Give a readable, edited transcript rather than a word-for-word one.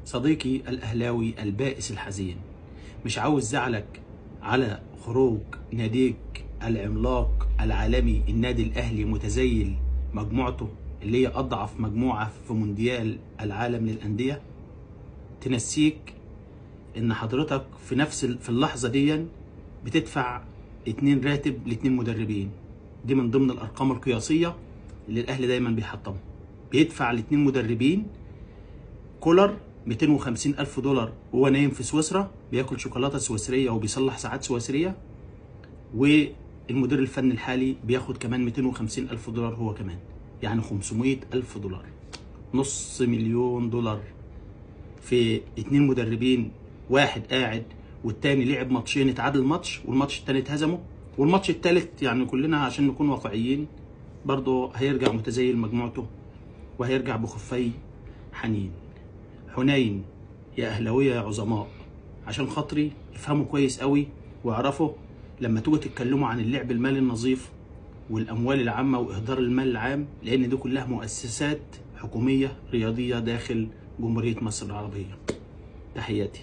صديقي الأهلاوي البائس الحزين، مش عاوز زعلك على خروج ناديك العملاق العالمي النادي الأهلي متزيل مجموعته اللي هي أضعف مجموعة في مونديال العالم للأندية، تنسيك إن حضرتك في اللحظة دي بتدفع 2 راتب ل2 مدربين. دي من ضمن الأرقام القياسية اللي الأهلي دايما بيحطمها. بيدفع ل2 مدربين، كولر 250,000 دولار وهو نايم في سويسرا بياكل شوكولاته سويسريه وبيصلح ساعات سويسريه، والمدير الفني الحالي بياخد كمان 250,000 دولار هو كمان، يعني 500,000 دولار، نص مليون دولار في 2 مدربين. واحد قاعد والتاني لعب ماتشين اتعادل ماتش والماتش التاني اتهزموا، والماتش التالت يعني كلنا عشان نكون واقعيين برضه هيرجع متزيل مجموعته وهيرجع بخفي حنين. حنين يا اهلاويه يا عظماء، عشان خاطري افهموا كويس قوي واعرفوا لما تيجوا تتكلموا عن اللعب المالي النظيف والاموال العامه واهدار المال العام، لان دي كلها مؤسسات حكوميه رياضيه داخل جمهوريه مصر العربيه. تحياتي.